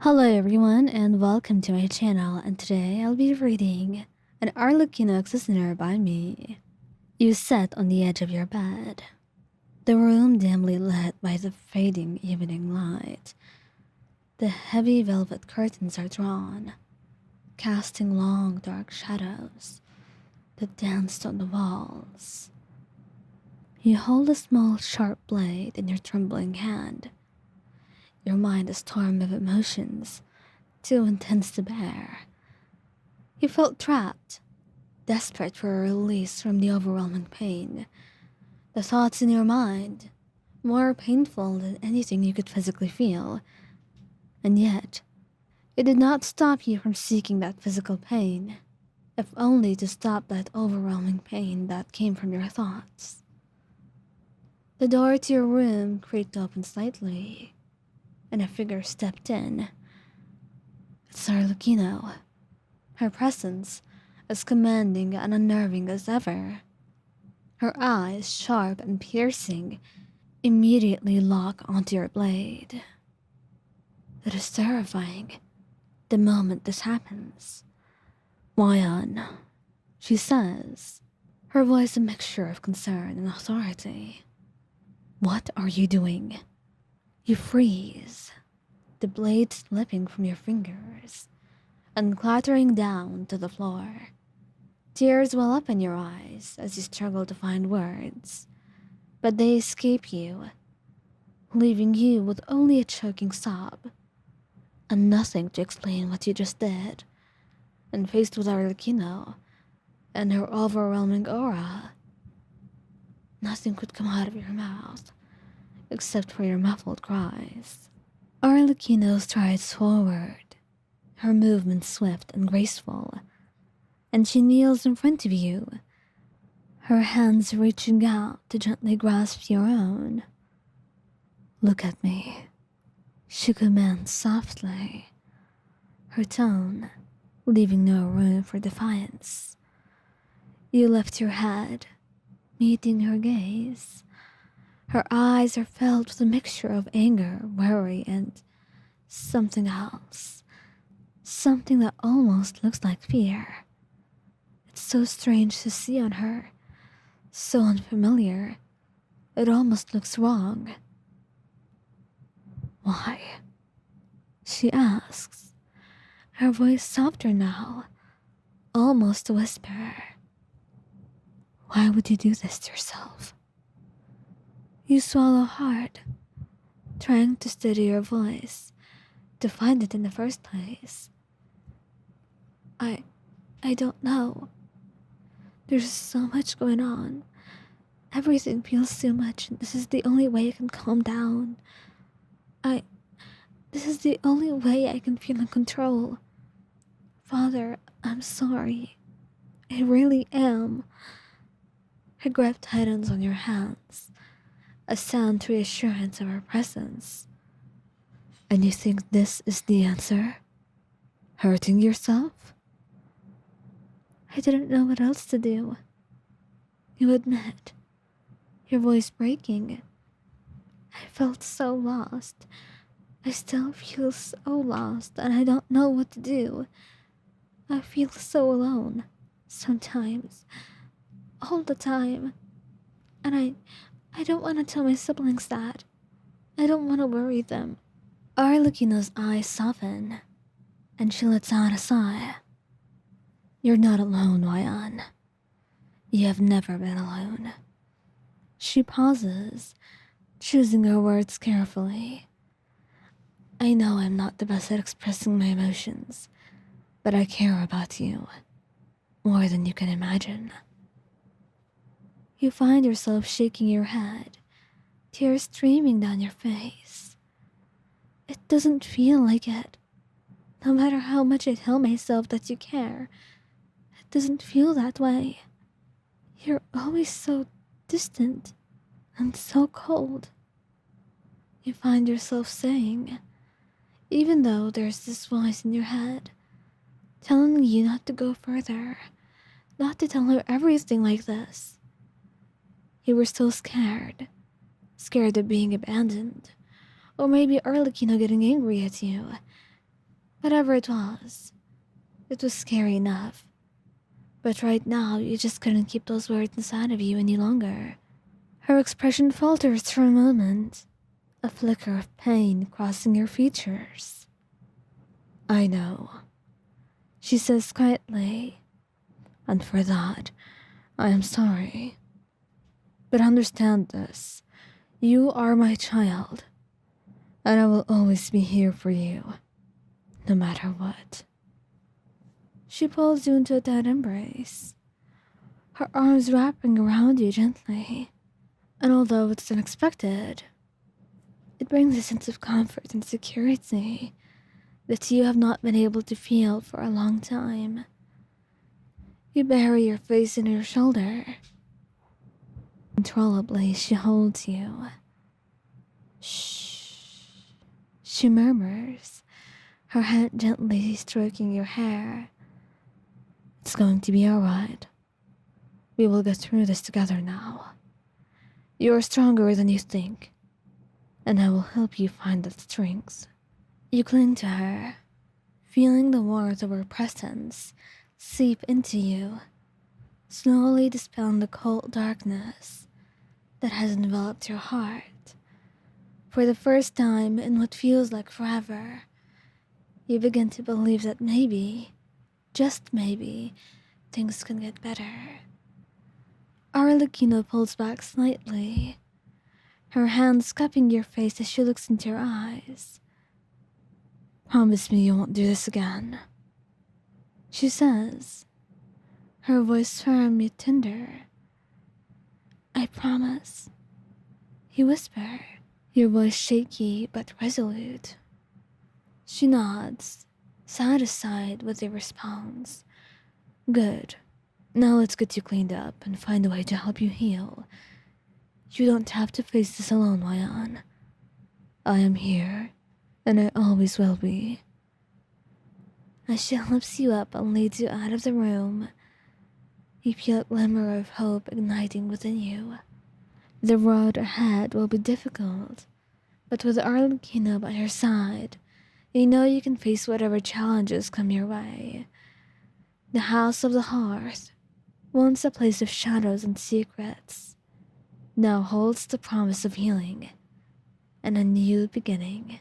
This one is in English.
Hello everyone and welcome to my channel, and today I'll be reading an Arlecchino listener by me. You sat on the edge of your bed, the room dimly lit by the fading evening light. The heavy velvet curtains are drawn, casting long dark shadows that danced on the walls. You hold a small sharp blade in your trembling hand, your mind a storm of emotions too intense to bear. You felt trapped, desperate for a release from the overwhelming pain. The thoughts in your mind, more painful than anything you could physically feel. And yet, it did not stop you from seeking that physical pain, if only to stop that overwhelming pain that came from your thoughts. The door to your room creaked open slightly, and a figure stepped in. It's Arlecchino, her presence as commanding and unnerving as ever. Her eyes, sharp and piercing, immediately lock onto your blade. It is terrifying the moment this happens. Wyan, she says, her voice a mixture of concern and authority. What are you doing? You freeze, the blade slipping from your fingers and clattering down to the floor. Tears well up in your eyes as you struggle to find words, but they escape you, leaving you with only a choking sob and nothing to explain what you just did. And faced with Arlecchino and her overwhelming aura, nothing could come out of your mouth except for your muffled cries. Arlecchino strides forward, her movements swift and graceful, and she kneels in front of you, her hands reaching out to gently grasp your own. Look at me, she commands softly, her tone leaving no room for defiance. You lift your head, meeting her gaze. Her eyes are filled with a mixture of anger, worry, and something else. Something that almost looks like fear. It's so strange to see on her, so unfamiliar. It almost looks wrong. Why? She asks, her voice softer now, almost a whisper. Why would you do this to yourself? You swallow hard, trying to steady your voice, to find it in the first place. I don't know. There's so much going on. Everything feels too much, and this is the only way I can calm down. This is the only way I can feel in control. Father, I'm sorry. I really am. Her grip tightens on your hands, a sound reassurance of her presence. And you think this is the answer? Hurting yourself? I didn't know what else to do. You admit, your voice breaking. I felt so lost. I still feel so lost, and I don't know what to do. I feel so alone, sometimes, all the time. And I don't want to tell my siblings that. I don't want to worry them. Arlecchino's eyes soften, and she lets out a sigh. You're not alone, Wyan. You have never been alone. She pauses, choosing her words carefully. I know I'm not the best at expressing my emotions, but I care about you more than you can imagine. You find yourself shaking your head, tears streaming down your face. It doesn't feel like it. No matter how much I tell myself that you care, it doesn't feel that way. You're always so distant and so cold. You find yourself saying, even though there's this voice in your head telling you not to go further, not to tell her everything like this. You were still scared. Scared of being abandoned. Or maybe Arlecchino getting angry at you. Whatever it was scary enough. But right now, you just couldn't keep those words inside of you any longer. Her expression falters for a moment, a flicker of pain crossing her features. I know, she says quietly, and for that, I am sorry. But understand this, you are my child, and I will always be here for you, no matter what. She pulls you into a tight embrace, her arms wrapping around you gently, and although it's unexpected, it brings a sense of comfort and security that you have not been able to feel for a long time. You bury your face in her shoulder. Controllably, she holds you. Shh, she murmurs, her hand gently stroking your hair. It's going to be alright. We will get through this together now. You're stronger than you think, and I will help you find that strength. You cling to her, feeling the warmth of her presence seep into you, slowly dispelling the cold darkness that has enveloped your heart. For the first time in what feels like forever, you begin to believe that maybe, just maybe, things can get better. Arlecchino pulls back slightly, her hands cupping your face as she looks into your eyes. Promise me you won't do this again, she says, her voice firm yet tender. I promise, you whisper, your voice shaky but resolute. She nods, satisfied with the response. Good. Now let's get you cleaned up and find a way to help you heal. You don't have to face this alone, Mayan. I am here, and I always will be. As she lifts you up and leads you out of the room, you feel a glimmer of hope igniting within you. The road ahead will be difficult, but with Arlecchino by your side, you know you can face whatever challenges come your way. The House of the Hearth, once a place of shadows and secrets, now holds the promise of healing and a new beginning.